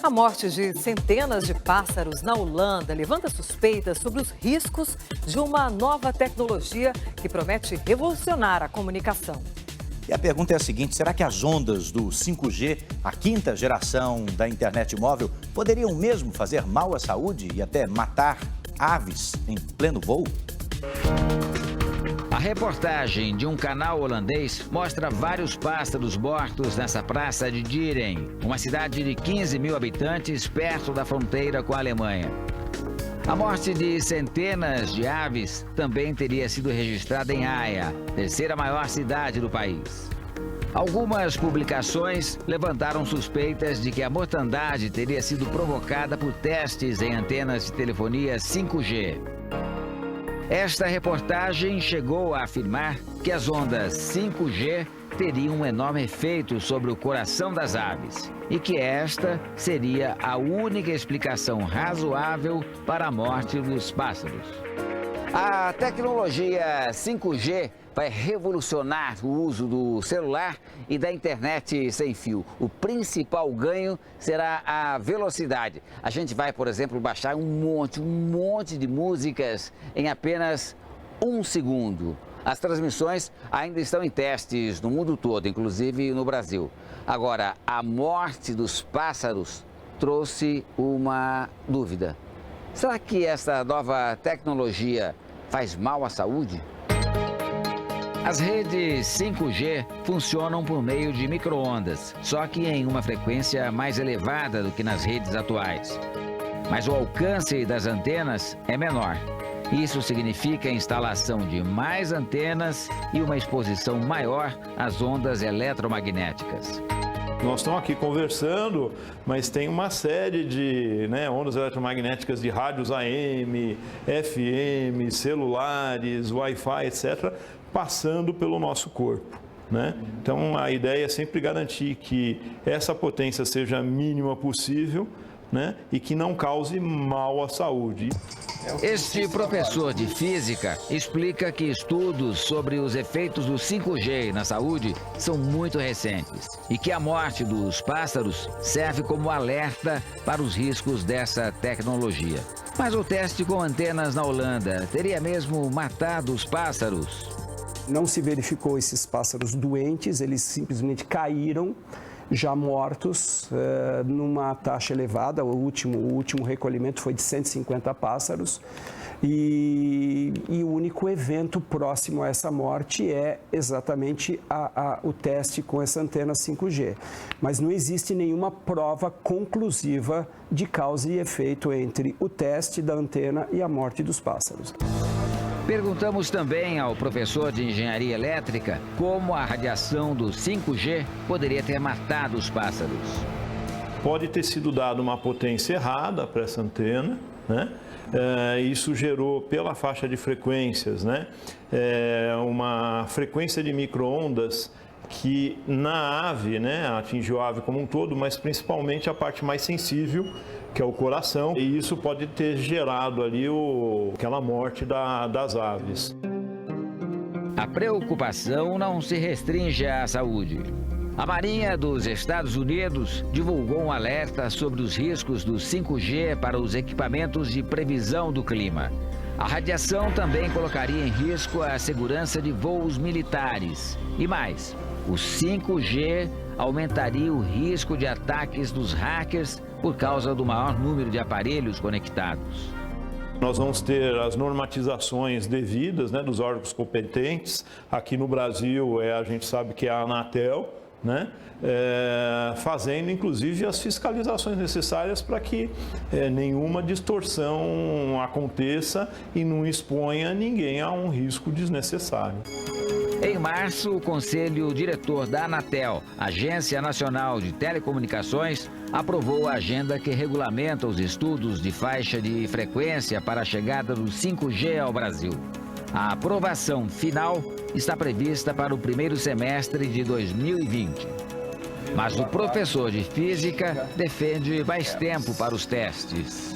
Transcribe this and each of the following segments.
A morte de centenas de pássaros na Holanda levanta suspeitas sobre os riscos de uma nova tecnologia que promete revolucionar a comunicação. E a pergunta é a seguinte: será que as ondas do 5G, a quinta geração da internet móvel, poderiam mesmo fazer mal à saúde e até matar aves em pleno voo? A reportagem de um canal holandês mostra vários pássaros mortos nessa praça de Dieren, uma cidade de 15 mil habitantes perto da fronteira com a Alemanha. A morte de centenas de aves também teria sido registrada em Haia, terceira maior cidade do país. Algumas publicações levantaram suspeitas de que a mortandade teria sido provocada por testes em antenas de telefonia 5G. Esta reportagem chegou a afirmar que as ondas 5G teriam um enorme efeito sobre o coração das aves e que esta seria a única explicação razoável para a morte dos pássaros. A tecnologia 5G vai revolucionar o uso do celular e da internet sem fio. O principal ganho será a velocidade. A gente vai, por exemplo, baixar um monte de músicas em apenas 1 segundo. As transmissões ainda estão em testes no mundo todo, inclusive no Brasil. Agora, a morte dos pássaros trouxe uma dúvida. Será que essa nova tecnologia faz mal à saúde? As redes 5G funcionam por meio de micro-ondas, só que em uma frequência mais elevada do que nas redes atuais. Mas o alcance das antenas é menor. Isso significa a instalação de mais antenas e uma exposição maior às ondas eletromagnéticas. Nós estamos aqui conversando, mas tem uma série de ondas eletromagnéticas de rádios AM, FM, celulares, Wi-Fi, etc., passando pelo nosso corpo. Então, a ideia é sempre garantir que essa potência seja a mínima possível, e que não cause mal à saúde. Este professor de física explica que estudos sobre os efeitos do 5G na saúde são muito recentes e que a morte dos pássaros serve como alerta para os riscos dessa tecnologia. Mas o teste com antenas na Holanda teria mesmo matado os pássaros? Não se verificou esses pássaros doentes, eles simplesmente caíram já mortos, numa taxa elevada. O último recolhimento foi de 150 pássaros e o único evento próximo a essa morte é exatamente o teste com essa antena 5G. Mas não existe nenhuma prova conclusiva de causa e efeito entre o teste da antena e a morte dos pássaros. Perguntamos também ao professor de engenharia elétrica como a radiação do 5G poderia ter matado os pássaros. Pode ter sido dada uma potência errada para essa antena, isso gerou pela faixa de frequências, uma frequência de micro-ondas que na ave, atingiu a ave como um todo, mas principalmente a parte mais sensível, que é o coração, e isso pode ter gerado ali aquela morte das aves. A preocupação não se restringe à saúde. A Marinha dos Estados Unidos divulgou um alerta sobre os riscos do 5G para os equipamentos de previsão do clima. A radiação também colocaria em risco a segurança de voos militares. E mais, o 5G aumentaria o risco de ataques dos hackers por causa do maior número de aparelhos conectados. Nós vamos ter as normatizações devidas dos órgãos competentes. Aqui no Brasil, a gente sabe que é a Anatel, fazendo inclusive as fiscalizações necessárias para que nenhuma distorção aconteça e não exponha ninguém a um risco desnecessário. Em março, o Conselho Diretor da Anatel, Agência Nacional de Telecomunicações, aprovou a agenda que regulamenta os estudos de faixa de frequência para a chegada do 5G ao Brasil. A aprovação final está prevista para o primeiro semestre de 2020. Mas o professor de física defende mais tempo para os testes.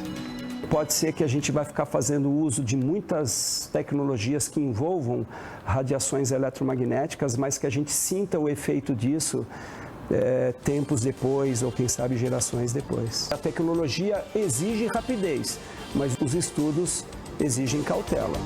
Pode ser que a gente vai ficar fazendo uso de muitas tecnologias que envolvam radiações eletromagnéticas, mas que a gente sinta o efeito disso tempos depois ou quem sabe gerações depois. A tecnologia exige rapidez, mas os estudos exigem cautela.